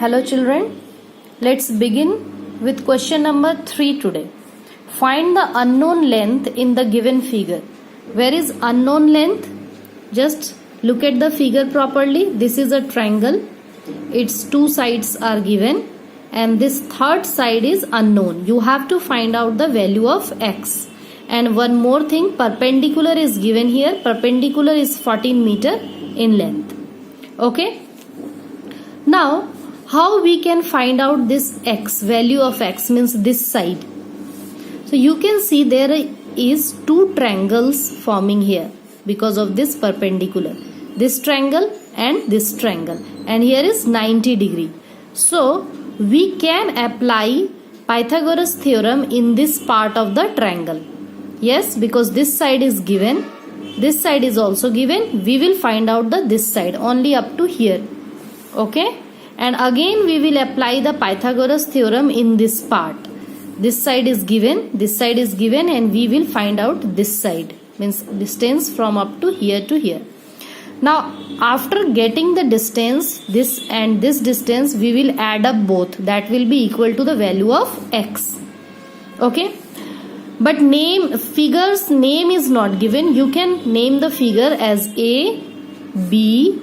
Hello children, let's begin with question number 3 today. Find the unknown length in the given figure. Where is unknown length? Just look at the figure properly. This is a triangle. Its two sides are given and this third side is unknown. You have to find out the value of x. And one more thing, perpendicular is given here. Perpendicular is 14 meter in length. Okay. Now, how we can find out this x, value of x means this side. So you can see there is two triangles forming here because of this perpendicular. This triangle and this triangle. And here is 90 degree. So we can apply Pythagoras theorem in this part of the triangle. Yes, because this side is given. This side is also given. We will find out this side only up to here. Okay. And again we will apply the Pythagoras theorem in this part. This side is given, this side is given, and we will find out this side. Means distance from up to here to here. Now after getting the distance, this and this distance, we will add up both. That will be equal to the value of x. Okay. But figure's name is not given. You can name the figure as A, B,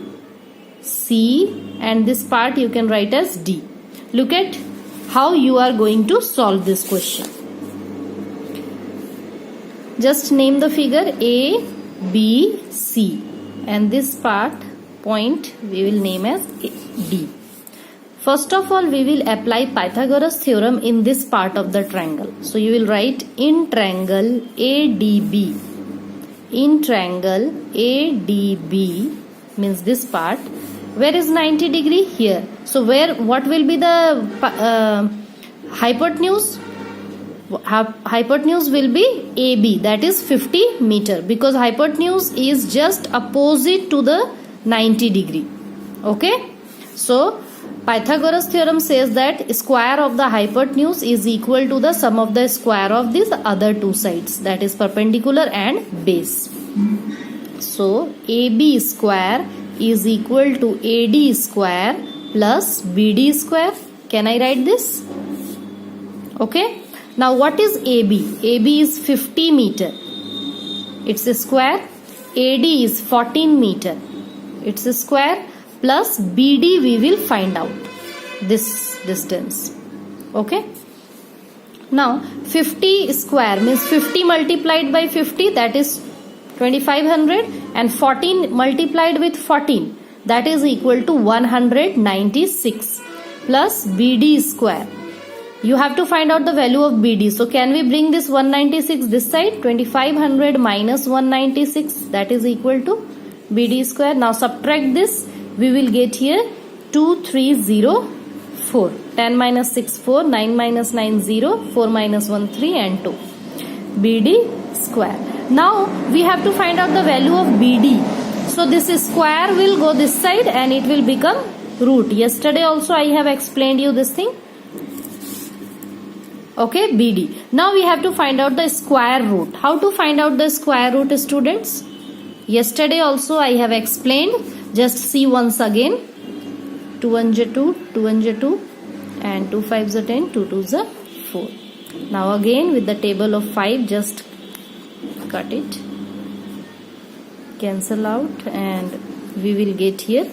C, and this part you can write as D. Look at how you are going to solve this question. Just name the figure A, B, C, and this point we will name as D. First of all, we will apply Pythagoras theorem in this part of the triangle. So you will write in triangle ADB. In triangle ADB means this part. Where is 90 degree? Here. So what will be the hypotenuse? Hypotenuse will be AB, that is 50 meter, because hypotenuse is just opposite to the 90 degree. Okay. So Pythagoras theorem says that square of the hypotenuse is equal to the sum of the square of these other two sides, that is perpendicular and base. So AB square is equal to AD square plus BD square. Can I write this? Okay. Now what is AB? AB is 50 meter. It's a square. AD is 14 meter. It's a square. Plus BD we will find out this distance. Okay. Now 50 square means 50 multiplied by 50, that is 2500, and 14 multiplied with 14, that is equal to 196, plus BD square. You have to find out the value of BD. So can we bring this 196 this side? 2500 minus 196, that is equal to BD square. Now subtract this. We will get here 2304. 10 minus 6 4, 9 minus 9 0, 4 minus 1 3, and 2. BD square. Now we have to find out the value of BD. So this square will go this side and it will become root. Yesterday also I have explained you this thing. Okay, BD. Now we have to find out the square root. How to find out the square root, students? Yesterday also I have explained. Just see once again. 2 1s are 2, 2 1s are 2, and 2 5s are 10, 2 2s are 4. Now again with the table of 5, just cut it, cancel out, and we will get here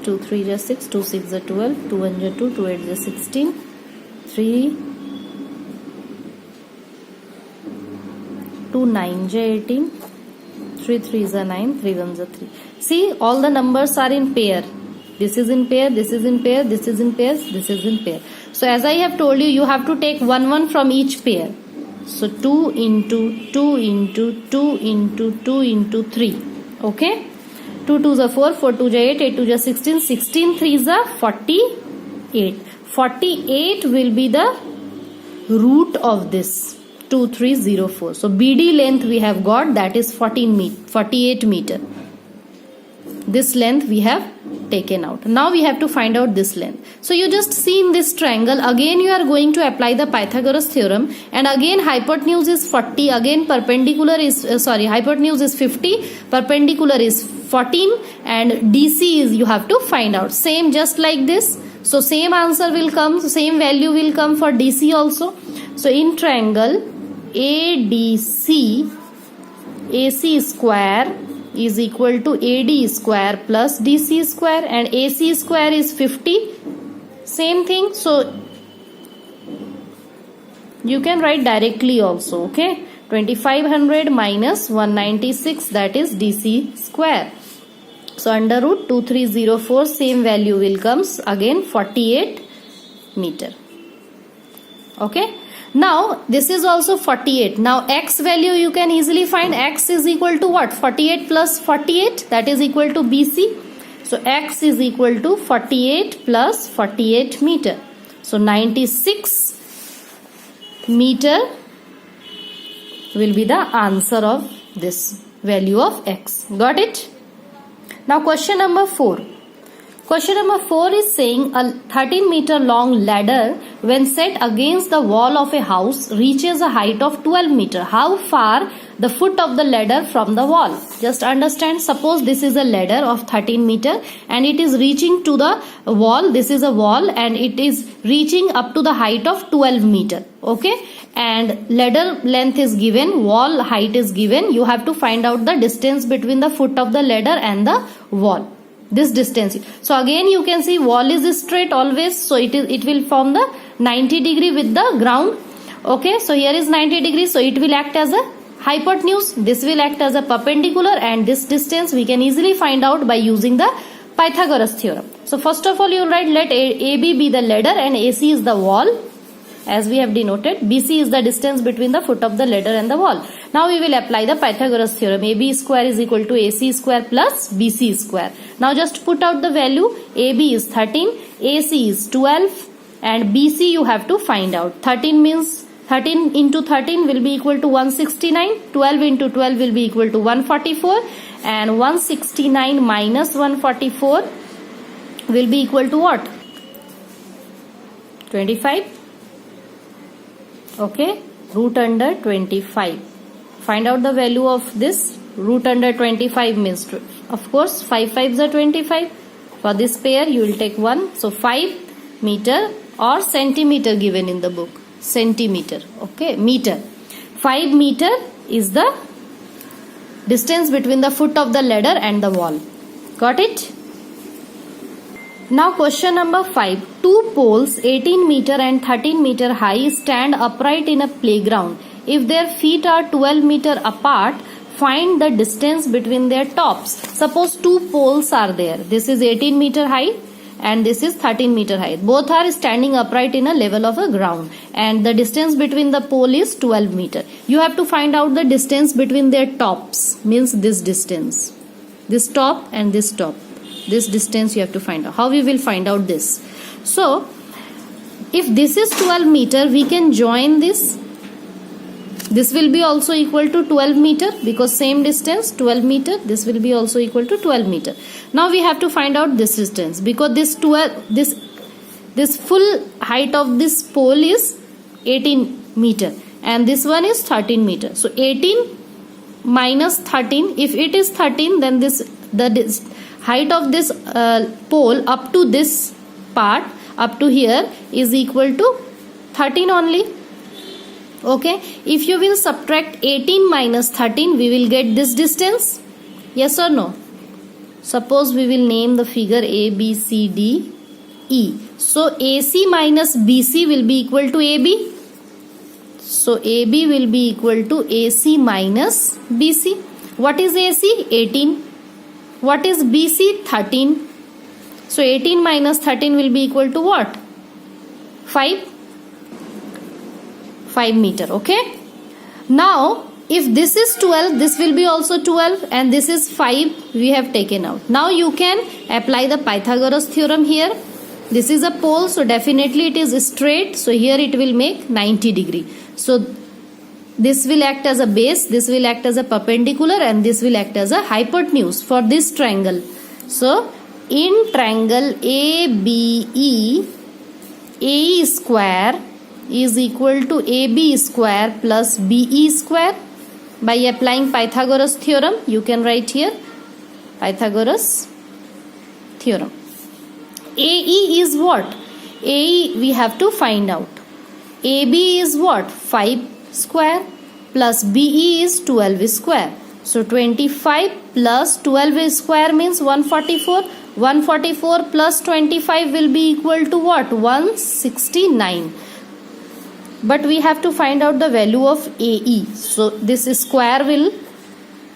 2 3s are 6, 2 6s are 12, 2 1s are 2, 2 8s are 16, 3 2 9s are 18, 3 3s are 9, 3 1s are 3. See, all the numbers are in pair. This is in pair, this is in pair, this is in pairs, this is in pair. So as I have told you, you have to take 1 1 from each pair. So 2 into 2 into 2 into 2 into 3. Okay. 2 2s are 4, 4 2s are 8, 8 2s are 16, 16 3s are 48. 48 will be the root of this 2304. So BD length we have got, that is 48 meter. This length we have taken out. Now we have to find out this length. So you just see in this triangle, again you are going to apply the Pythagoras theorem, and again hypotenuse is 40, again perpendicular is hypotenuse is 50, perpendicular is 14 and DC is you have to find out. Same just like this. So same answer will come, same value will come for DC also. So in triangle ADC, AC square is equal to AD square plus DC square, and AC square is 50. Same thing. So you can write directly also. Okay. 2500 minus 196, that is DC square. So under root 2304, same value will comes again 48 meter. Okay. Now this is also 48. Now x value you can easily find. X is equal to what? 48 plus 48, that is equal to BC. So x is equal to 48 plus 48 meter. So 96 meter will be the answer of this value of x. Got it? Now question number 4. Question number 4 is saying a 13 meter long ladder when set against the wall of a house reaches a height of 12 meter. How far the foot of the ladder from the wall? Just understand, suppose this is a ladder of 13 meter and it is reaching to the wall. This is a wall and it is reaching up to the height of 12 meter. Okay, and ladder length is given, wall height is given. You have to find out the distance between the foot of the ladder and the wall. This distance. So again you can see wall is straight always, so it will form the 90 degree with the ground. Okay, so here is 90 degrees, so it will act as a hypotenuse. This will act as a perpendicular, and this distance we can easily find out by using the Pythagoras theorem. So first of all you will write, let AB be the ladder and AC is the wall, as we have denoted. BC is the distance between the foot of the ladder and the wall. Now we will apply the Pythagoras theorem. AB square is equal to AC square plus BC square. Now just put out the value. AB is 13, AC is 12 and BC you have to find out. 13 means 13 into 13 will be equal to 169. 12 into 12 will be equal to 144, and 169 minus 144 will be equal to what? 25. Okay, root under 25. Find out the value of this. Root under 25 means, of course, 5 5s are 25. For this pair you will take 1. So 5 meter or centimeter given in the book. Centimeter. Okay, meter. 5 meter is the distance between the foot of the ladder and the wall. Got it? Now question number 5. Two poles 18 meter and 13 meter high stand upright in a playground. If their feet are 12 meter apart, find the distance between their tops. Suppose two poles are there. This is 18 meter high and this is 13 meter high. Both are standing upright in a level of a ground, and the distance between the pole is 12 meter. You have to find out the distance between their tops, means this distance. This top and this top. This distance you have to find out. How we will find out this? So if this is 12 meter, we can join this. This will be also equal to 12 meter because same distance 12 meter. This will be also equal to 12 meter. Now we have to find out this distance because this full height of this pole is 18 meter and this one is 13 meter. So 18 minus 13. If it is 13, then the height of this pole up to this part, up to here, is equal to 13 only. Okay, if you will subtract 18 minus 13, we will get this distance. Yes or no? Suppose we will name the figure A, B, C, D, E. So AC minus BC will be equal to AB. So AB will be equal to AC minus BC. What is AC? 18. What is BC? 13. So 18 minus 13 will be equal to what? 5 meter. Okay. Now if this is 12, this will be also 12 and this is 5 we have taken out. Now you can apply the Pythagoras theorem here. This is a pole, so definitely it is straight. So here it will make 90 degree. So this will act as a base, this will act as a perpendicular, and this will act as a hypotenuse for this triangle. So in triangle ABE, AE square is equal to AB square plus BE square. By applying Pythagoras theorem, you can write here Pythagoras theorem. AE is what? AE we have to find out. AB is what? 5 square plus BE is 12 square. So 25 plus 12 square means 144. 144 plus 25 will be equal to what? 169. But we have to find out the value of AE. So this square will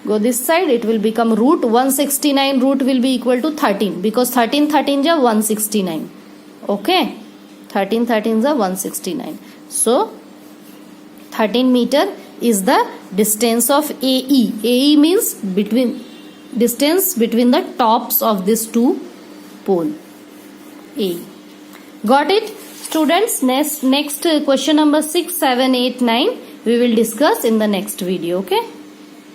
go this side. It will become root. 169 root will be equal to 13. Because 13 13 is 169. Okay. 13 13 is 169. So 13 meter is the distance of AE. AE means distance between the tops of these two poles. AE. Got it? Students, next question number 6, 7, 8, 9 we will discuss in the next video. Okay.